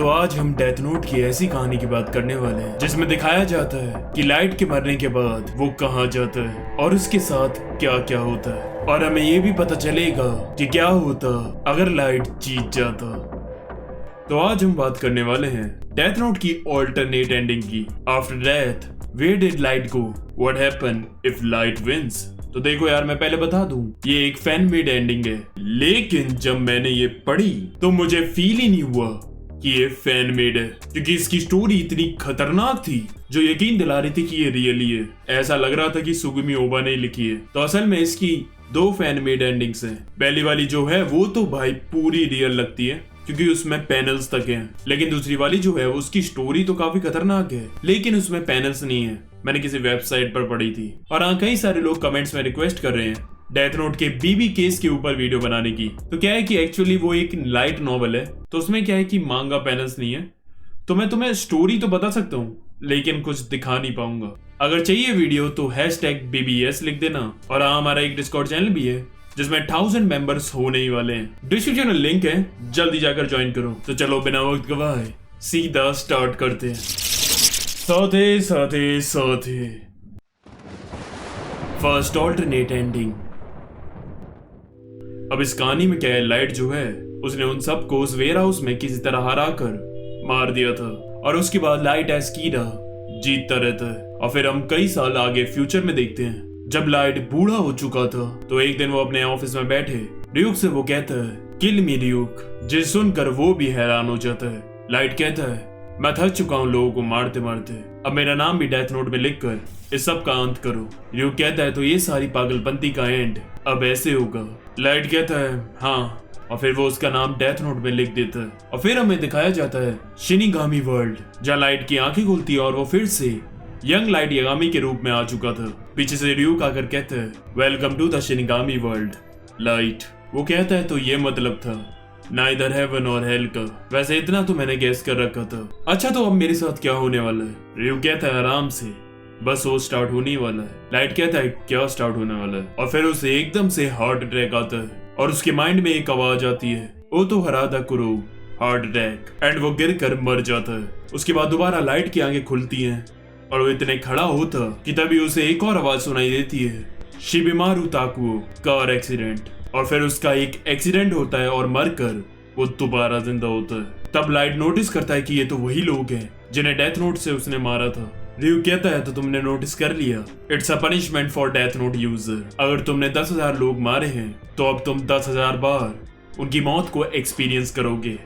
तो आज हम डेथ नोट की ऐसी कहानी की बात करने वाले हैं जिसमें दिखाया जाता है कि लाइट के मरने के बाद वो कहाँ जाता है और उसके साथ क्या क्या होता है, और हमें ये भी पता चलेगा कि क्या होता अगर लाइट जीत जाता। तो आज हम बात करने वाले हैं डेथ नोट की ऑल्टरनेट एंडिंग की। After death where did Light go, what happen if Light wins. तो देखो यार, मैं पहले बता दूं, ये एक फैन मेड एंडिंग है, लेकिन जब मैंने ये पढ़ी तो मुझे फील ही नहीं हुआ कि ये फैन मेड है, क्योंकि इसकी स्टोरी इतनी खतरनाक थी जो यकीन दिला रही थी कि ये रियली है। ऐसा लग रहा था कि सुगमी ओबा ने लिखी है। तो असल में इसकी दो फैन मेड एंडिंग्स हैं। पहली वाली जो है वो तो भाई पूरी रियल लगती है क्योंकि उसमें पैनल्स तक हैं, लेकिन दूसरी वाली जो है उसकी स्टोरी तो काफी खतरनाक है लेकिन उसमें पैनल्स नहीं है। मैंने किसी वेबसाइट पर पढ़ी थी। और हाँ, कई सारे लोग कमेंट्स में रिक्वेस्ट कर रहे हैं डेथ नोट के बीबी केस के ऊपर वीडियो बनाने की। तो क्या है कि एक्चुअली वो एक लाइट नॉवल है, तो उसमें क्या है कि मांगा पैनल्स नहीं है। तो मैं तुम्हें स्टोरी तो बता सकता हूँ लेकिन कुछ दिखा नहीं पाऊंगा। अगर चाहिए वीडियो तो #BBS लिख देना। और हाँ, हमारा एक डिस्कॉर्ड चैनल भी है जिसमें 1000 मेंबर्स होने ही वाले हैं। डिस्क्रिप्शन में लिंक है, जल्दी जाकर ज्वाइन करो। तो चलो बिना वक्त गवाए सीधा स्टार्ट करते हैं। साथे फर्स्ट ऑल्टरनेट एंडिंग। अब इस कहानी में क्या है, लाइट जो है उसने उन सबको उस वेयर हाउस में किसी तरह हरा कर मार दिया था, और उसके बाद लाइट एज कीड़ा जीतता रहता है। और फिर हम कई साल आगे फ्यूचर में देखते हैं, जब लाइट बूढ़ा हो चुका था तो एक दिन वो अपने ऑफिस में बैठे ड्यूक से वो कहता है किल मी ड्यूक, जिसे सुनकर वो भी हैरान हो जाता है। लाइट कहता है मैं थक चुका हूँ लोगों को मारते मारते, अब मेरा नाम भी डेथ नोट में लिखकर इस सब का अंत करो। ड्यूक कहता है तो ये सारी पागलपंती का एंड अब ऐसे होगा। लाइट कहता है हाँ, और फिर वो उसका नाम डेथ नोट में लिख देता है। और फिर हमें दिखाया जाता है शिनिगामी वर्ल्ड, जहाँ लाइट की आंखें खुलती है और वो फिर से यंग लाइट यागामी के रूप में आ चुका था। पीछे से ड्यूक आकर कहता है welcome to the Shinigami world Light. वो कहता है तो ये मतलब था नाइदर हेवन और हेल का। वैसे इतना तो मैंने गेस कर रखा था। अच्छा तो अब मेरे साथ क्या होने वाला है? ड्यूक कहता है आराम से, बस वो स्टार्ट होने वाला है। लाइट कहता है क्या स्टार्ट होने वाला है? और फिर उसे एकदम से हार्ट अटैक आता है और उसके माइंड में एक आवाज आती है ओ तो हरादा कुरो हार्ट अटैक, एंड वो गिर कर मर जाता है। उसके बाद दोबारा लाइट की आंखें खुलती हैं और वो इतने खड़ा होता कि तभी उसे एक और आवाज सुनाई देती है शिबिमारू ताकुओ कार एक्सीडेंट। और फिर उसका एक एक्सीडेंट होता है और मरकर वो दोबारा जिंदा होता है। तब लाइट नोटिस करता है कि ये तो वही लोग हैं जिन्हें डेथ नोट से उसने मारा था। ड्यूक कहता है तो तुमने नोटिस कर लिया, it's a punishment for death note user. अगर तुमने 10,000 लोग मारे हैं तो अब तुम 10,000 बार उनकी मौत को एक्सपीरियंस करोगे।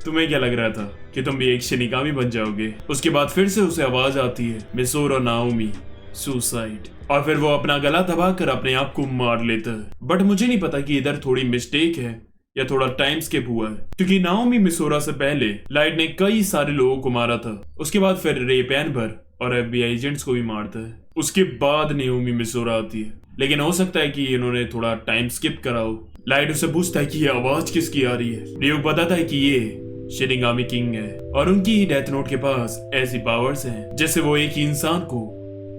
तुम्हें क्या लग रहा था कि तुम भी एक शिनिगामी बन जाओगे? उसके बाद फिर से उसे आवाज आती है मिसोरा नाओमी सुसाइड, और फिर वो अपना गला दबाकर अपने आप को मार लेता है। बट मुझे नहीं पता कि इधर थोड़ी मिस्टेक है या थोड़ा टाइम स्किप हुआ है, क्योंकि नाओमी मिसोरा से पहले लाइट ने कई सारे लोगों को मारा था। उसके बाद फिर रेप एम्बर और FBI एजेंट्स को भी मारता है। उसके बाद नाओमी मिसोरा आती है, लेकिन हो सकता है कि इन्होंने थोड़ा टाइम स्किप करा हो। लाइट उससे पूछता है कि ये आवाज किसकी आ रही है? ड्यूक बताता है कि ये शिनिगामी किंग है और उनकी ही डेथ नोट के पास ऐसी पावर्स हैं जैसे वो एक ही इंसान को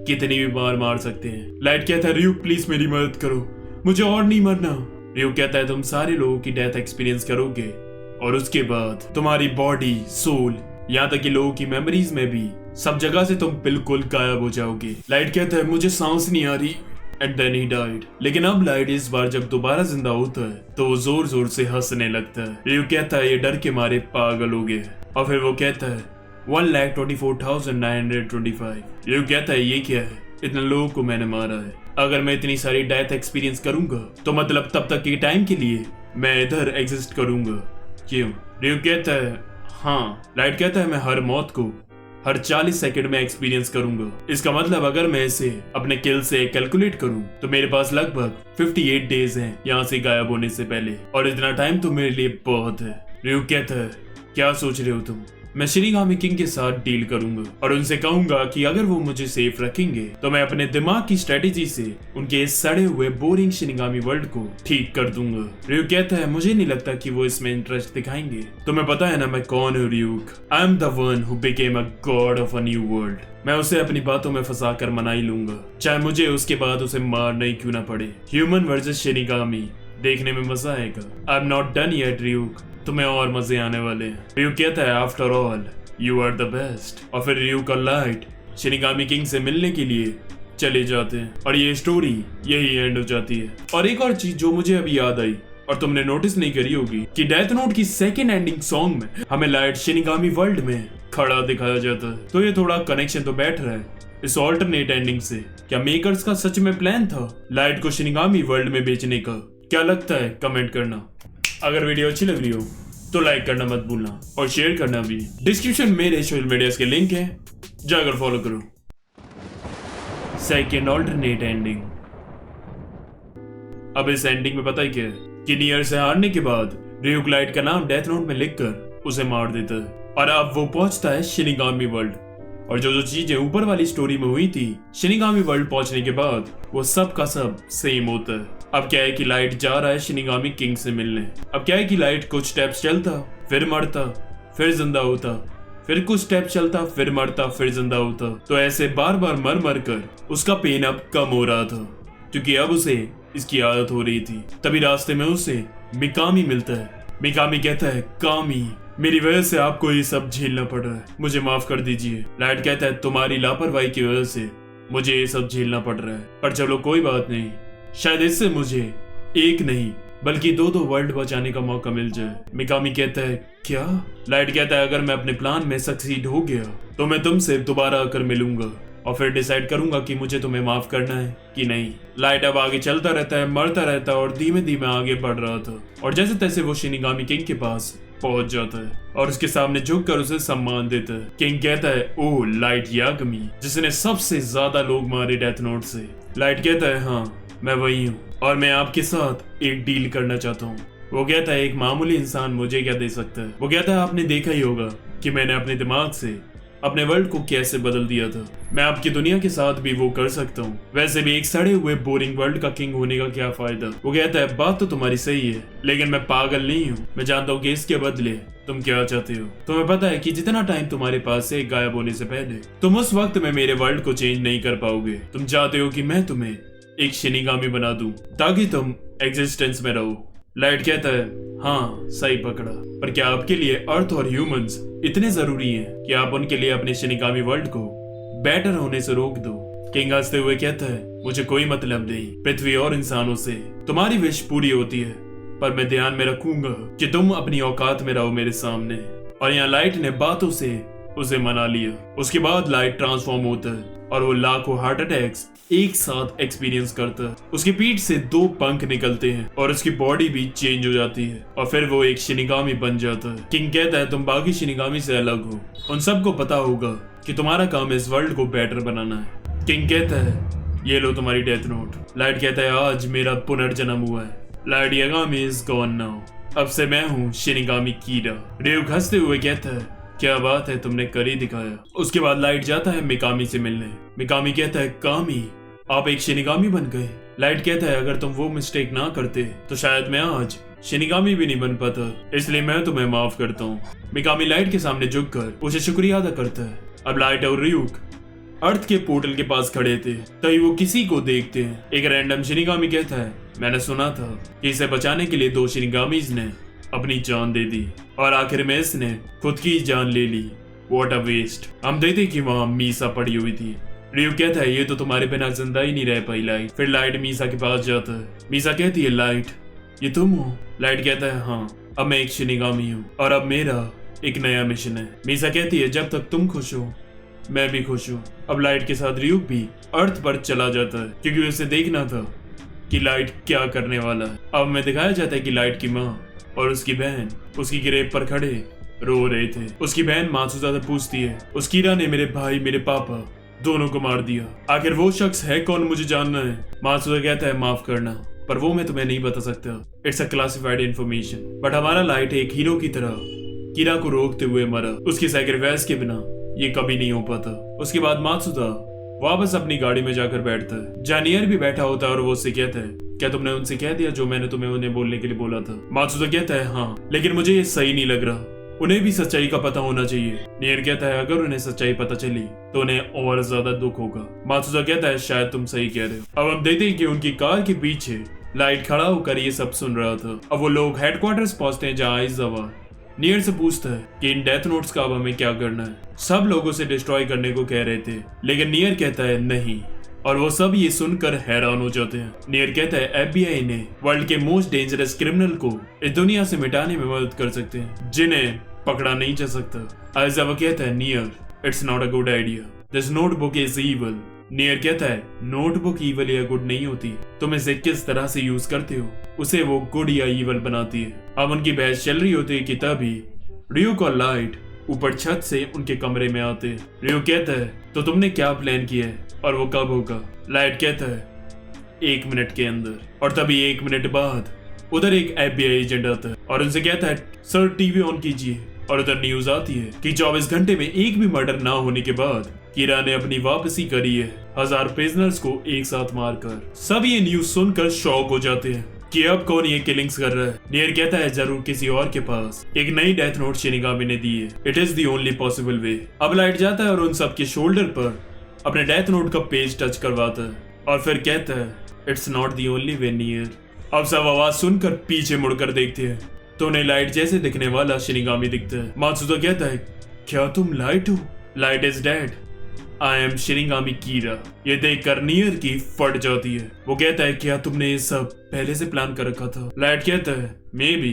कितनी भी बार मार सकते हैं। लाइट कहता है ड्यूक प्लीज मेरी मदद करो, मुझे और नहीं मरना। ड्यूक कहता है तुम सारे लोगों की डेथ एक्सपीरियंस करोगे और उसके बाद तुम्हारी बॉडी, सोल, यहाँ तक कि लोगों की मेमोरीज में भी सब जगह से तुम बिल्कुल गायब हो जाओगे। लाइट कहता है मुझे सांस नहीं आ रही, एंड देन ही डाइड। लेकिन अब लाइट इस बार जब दोबारा जिंदा होता है तो वो जोर जोर से हंसने लगता है। ड्यूक कहता है ये डर के मारे पागल हो गए। और फिर वो कहता है 1,24,925। ड्यूक कहता है ये क्या है, इतने लोगों को मैंने मारा है। अगर मैं इतनी सारी डेथ एक्सपीरियंस करूंगा तो मतलब तब तक के टाइम के लिए मैं इधर एग्जिस्ट करूंगा, क्यों? ड्यूक कहता है हाँ। लाइट कहता है मैं हर मौत को हर 40 सेकंड में एक्सपीरियंस करूंगा। इसका मतलब अगर मैं इसे अपने किल से कैलकुलेट करूं तो मेरे पास लगभग 58 डेज हैं यहाँ से गायब होने से पहले, और इतना टाइम तो मेरे लिए बहुत है। ड्यूक कहता है क्या सोच रहे हो तुम? मैं शिनिगामी किंग के साथ डील करूंगा और उनसे कहूंगा कि अगर वो मुझे सेफ रखेंगे तो मैं अपने दिमाग की स्ट्रेटेजी से उनके इस सड़े हुए बोरिंग शिनिगामी वर्ल्ड को ठीक कर दूंगा। ड्यूक कहता है मुझे नहीं लगता कि वो इसमें इंटरेस्ट दिखाएंगे। तुम्हें पता है ना मैं कौन हूँ Duke? I am the one who became a God of a new world. मैं उसे अपनी बातों में फंसा कर मना ही लूंगा, चाहे मुझे उसके बाद उसे मारना ही क्यों ना पड़े। ह्यूमन वर्सेस शिनिगामी देखने में मजा आएगा। I am not done yet Duke, तुम्हें और मजे आने वाले हैं। रियू कहता है after all you are the best. और फिर रियू का लाइट शिनिगामी किंग से मिलने के लिए चले जाते हैं और ये स्टोरी यही एंड हो जाती है। और एक और चीज जो मुझे अभी याद आई और तुमने नोटिस नहीं करी होगी कि डेथ नोट की सेकेंड एंडिंग सॉन्ग में हमें लाइट शिनिगामी वर्ल्ड में खड़ा दिखाया जाता है। तो ये थोड़ा कनेक्शन तो बैठ रहा है इस ऑल्टरनेट एंडिंग से। क्या मेकर्स का सच में प्लान था लाइट को शिनिगामी वर्ल्ड में बेचने का? क्या लगता है कमेंट करना। अगर वीडियो अच्छी लग रही हो तो लाइक करना मत भूलना और शेयर करना भी। डिस्क्रिप्शन में मेरे सोशल मीडिया के लिंक है, जाकर फॉलो करो। Second alternate ending. अब इस एंडिंग में पता ही क्या है कि नियर से हारने के बाद रियू लाइट का नाम डेथ नोट में लिखकर उसे मार देता है और अब वो पहुंचता है शिनिगामी वर्ल्ड। और जो चीजें ऊपर वाली स्टोरी में हुई थी शिनिगामी वर्ल्ड पहुंचने के बाद वो सब का सब सेम होता है। अब क्या है कि लाइट जा रहा है शिनिगामी किंग से मिलने। अब क्या है कि लाइट कुछ स्टेप्स चलता फिर मरता फिर जिंदा होता, फिर कुछ स्टेप चलता फिर मरता फिर जिंदा होता। तो ऐसे बार बार मर मर कर उसका पेन अब कम हो रहा था क्योंकि अब उसे इसकी आदत हो रही थी। तभी रास्ते में उसे मिकामी मिलता है। मिकामी कहता है कामी मेरी वजह से आपको ये सब झेलना पड़ रहा है, मुझे माफ कर दीजिए। लाइट कहता है तुम्हारी लापरवाही की वजह से मुझे ये सब झेलना पड़ रहा है, पर चलो कोई बात नहीं, शायद इससे मुझे एक नहीं बल्कि दो वर्ल्ड बचाने का मौका मिल जाए। मिकामी कहता है क्या? लाइट कहता है अगर मैं अपने प्लान में सक्सीड हो गया तो मैं तुमसे दोबारा आकर मिलूंगा और फिर डिसाइड करूंगा कि मुझे तुम्हें माफ करना है कि नहीं। लाइट अब आगे चलता रहता है, मरता रहता है और धीमे धीमे आगे बढ़ रहा था और जैसे तैसे वो शिनिगामी किंग के पास पहुंच जाता है और उसके सामने झुककर उसे सम्मान देता है। किंग कहता है ओ लाइट यागमी जिसने सबसे ज्यादा लोग मारे डेथ नोट से। लाइट कहता है हाँ मैं वही हूँ और मैं आपके साथ एक डील करना चाहता हूँ। वो कहता है एक मामूली इंसान मुझे क्या दे सकता है? वो कहता है आपने देखा ही होगा कि मैंने अपने दिमाग से अपने वर्ल्ड को कैसे बदल दिया था, मैं आपकी दुनिया के साथ भी वो कर सकता हूँ। वैसे भी एक सड़े हुए बोरिंग वर्ल्ड का किंग होने का क्या फायदा? वो कहता है बात तो तुम्हारी सही है लेकिन मैं पागल नहीं हूँ, मैं जानता हूँ कि इसके बदले तुम क्या चाहते हो। तुम्हें पता है कि जितना टाइम तुम्हारे पास है गायब होने से पहले तुम उस वक्त में मेरे वर्ल्ड को चेंज नहीं कर पाओगे। तुम चाहते हो कि मैं तुम्हें एक शिनिगामी बना दूं ताकि तुम एग्जिस्टेंस में रहो। लाइट कहता है हाँ सही पकड़ा, पर क्या आपके लिए अर्थ और ह्यूमंस इतने जरूरी हैं कि आप उनके लिए अपने शिनिगामी वर्ल्ड को बेटर होने से रोक दो? किंग हंसते हुए कहता है मुझे कोई मतलब नहीं पृथ्वी और इंसानों से, तुम्हारी विश पूरी होती है पर मैं ध्यान में रखूंगा कि तुम अपनी औकात में रहो मेरे सामने। और यहाँ लाइट ने बातों से उसे मना लिया। उसके बाद लाइट ट्रांसफॉर्म होता है और वो लाखों हार्ट अटैक्स एक साथ एक्सपीरियंस करता है। उसकी पीठ से 2 पंख निकलते हैं और उसकी बॉडी भी चेंज हो जाती है और फिर वो एक शिनिगामी बन जाता है। किंग कहता है तुम बाकी शिनिगामी से अलग हो, उन सबको पता होगा कि तुम्हारा काम इस वर्ल्ड को बेटर बनाना है। किंग कहता है ये लो तुम्हारी डेथ नोट। लाइट कहता है आज मेरा पुनर्जन्म हुआ है। Light Yagami is gone now, अब से मैं हूँ शिनिगामी कीडा। रियू हंसते हुए कहता है क्या बात है तुमने कर ही दिखाया। उसके बाद लाइट जाता है मिकामी से मिलने। मिकामी कहता है कामी आप एक शिनिगामी बन गए। लाइट कहता है अगर तुम वो मिस्टेक ना करते तो शायद मैं आज शिनिगामी भी नहीं बन पाता, इसलिए मैं तुम्हें माफ करता हूँ। मिकामी लाइट के सामने झुककर उसे शुक्रिया अदा करता है। अब लाइट और रियूक अर्थ के पोर्टल के पास खड़े थे तभी वो किसी को देखते हैं। एक रैंडम शिनिगामी कहता है मैंने सुना था कि इसे बचाने के लिए 2 शिनिगामीज ने अपनी जान दे दी और आखिर में इसने खुद की जान ले ली। What a waste. हम देखते कि वहाँ मीसा पड़ी हुई थी। रियू कहता है ये तो तुम्हारे बिना जिंदा ही नहीं रह पाई लाइट। फिर लाइट मीसा के पास जाता है। मीसा कहती है लाइट ये तुम हो? लाइट कहता है हाँ अब मैं एक शिनिगामी हूँ और अब मेरा एक नया मिशन है। मीसा कहती है जब तक तुम खुश हो मैं भी खुश हूँ। अब लाइट के साथ रियू भी अर्थ पर चला जाता है क्योंकि उसे देखना था कि लाइट क्या करने वाला है। अब हमें दिखाया जाता है कि लाइट की माँ और उसकी बहन उसकी ग्रेव पर खड़े रो रहे थे। उसकी बहन मात्सुजा से पूछती है उस कीड़ा ने मेरे भाई मेरे पापा दोनों को मार दिया, आखिर वो शख्स है कौन मुझे जानना है। मात्सुजा कहता है माफ करना पर वो मैं तुम्हें नहीं बता सकता, it's a classified information. But हमारा लाइट एक हीरो की तरह कीड़ा को रोकते हुए मरा, उसकी सैक्रिफाइस के बिना ये कभी नहीं हो पाता। उसके बाद मात्सुदा वापस अपनी गाड़ी में जाकर बैठता है। जानियर भी बैठा होता है और वो उससे कहता है क्या तुमने उनसे कह दिया जो मैंने तुम्हें उन्हें बोलने के लिए बोला था? मात्सुदा कहता है हाँ लेकिन मुझे ये सही नहीं लग रहा, उन्हें भी सच्चाई का पता होना चाहिए। नियर कहता है अगर उन्हें सच्चाई पता चली तो उन्हें और ज्यादा दुख होगा। मात्सुदा कहता है शायद तुम सही कह रहे हो। अब हम देखते हैं कि उनकी कार के पीछे लाइट खड़ा होकर ये सब सुन रहा था। अब वो लोग हेडक्वार्टर्स पहुंचते हैं जहाँ आइज़ावा नियर से पूछता है कि इन डेथ नोट्स का अब हमें क्या करना है। सब लोगों से डिस्ट्रॉय करने को कह रहे थे, लेकिन नियर कहता है नहीं, और वो सब ये सुनकर हैरान हो जाते हैं। नियर कहता है एफबीआई ने वर्ल्ड के मोस्ट डेंजरस क्रिमिनल को इस दुनिया से मिटाने में मदद कर सकते हैं, जिन्हें पकड़ा नहीं जा सकता। आइज़ावा कहता है near, it's not a good idea, this notebook is evil. Near कहता है नोटबुक इविल या गुड नहीं होती, तुम इसे किस तरह से यूज करते हो, उसे वो गुड या इविल बनाती है। अब उनकी बहस चल रही होती है कि तभी र्यूक और लाइट ऊपर छत से उनके कमरे में आते हैं। र्यूक कहता है तो तुमने क्या प्लान किया है और वो कब होगा? लाइट कहता है 1 मिनट के अंदर। और तभी 1 मिनट बाद उधर एक एफबीआई एजेंट आता है और उनसे कहता है सर टीवी ऑन कीजिए। और उधर न्यूज आती है कि 24 घंटे में एक भी मर्डर ना होने के बाद कीरा ने अपनी वापसी करी है 1000 प्रिजनर्स को एक साथ मारकर। सब ये न्यूज सुनकर शॉक हो जाते हैं कि अब कौन ये किलिंग्स कर रहा है। नियर कहता है जरूर किसी और के पास एक नई डेथ नोट शिनिगामी ने दी है, it is the only possible way. अब लाइट जाता है और उन सब के शोल्डर पर अपने डेथ नोट का पेज टच करवाता है और फिर कहता है it's not the only way near. अब सब आवाज सुनकर पीछे मुड़कर देखते हैं तो उन्हें लाइट जैसे दिखने वाला शिनिगामी दिखता है। मात्सुतो कहता है क्या तुम लाइट हो? Light is dead, I am shinigami Kira. ये देखकर नियर की फट जाती है। वो कहता है क्या तुमने ये सब पहले से प्लान कर रखा था? लाइट कहता है मे बी,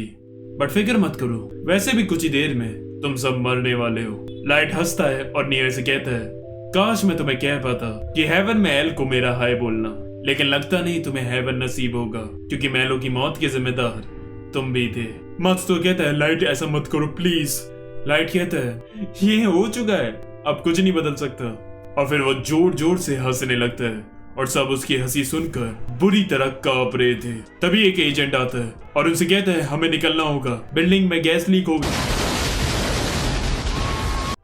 बट फिक्र मत करो, वैसे भी कुछ ही देर में तुम सब मरने वाले हो। लाइट हंसता है और नियर से कहता है काश मैं तुम्हें कह पाता कि हेवन में एल को मेरा हाय बोलना, लेकिन लगता नहीं तुम्हें हेवन नसीब होगा, क्योंकि मैलो की मौत के जिम्मेदार तुम भी थे। मात्सुतो कहता है लाइट ऐसा मत करो प्लीज। लाइट कहता है ये हो चुका है, अब कुछ नहीं बदल सकता। और फिर वो जोर जोर से हंसने लगता है और सब उसकी हंसी सुनकर बुरी तरह कांप रहे थे। तभी एक एजेंट आता है और उनसे कहता है हमें निकलना होगा, बिल्डिंग में गैस लीक हो गई।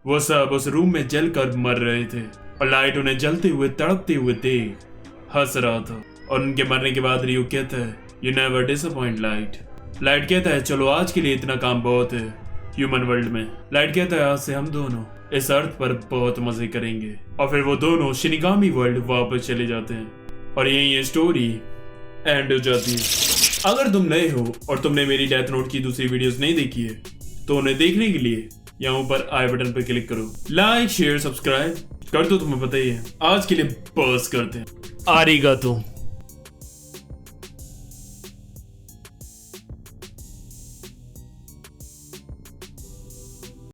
वो सब उस रूम में जलकर मर रहे थे और लाइट उन्हें जलते हुए तड़पते हुए देख हंस रहा था। और उनके मरने के बाद रियो कहता है you never disappoint light. Light कहता है चलो आज के लिए इतना काम बहुत है ह्यूमन वर्ल्ड में। लाइट कहता है आज से हम दोनों इस अर्थ पर बहुत मजे करेंगे। और फिर वो दोनों शिनिगामी वर्ल्ड वापस चले जाते हैं और यही ये स्टोरी एंड हो जाती है। अगर तुम नए हो और तुमने मेरी डेथ नोट की दूसरी वीडियोस नहीं देखी है तो उन्हें देखने के लिए यहाँ ऊपर आई बटन पर क्लिक करो, लाइक शेयर सब्सक्राइब कर दो, तुम्हें पता ही है। आज के लिए बस करते हैं, आरिगातो।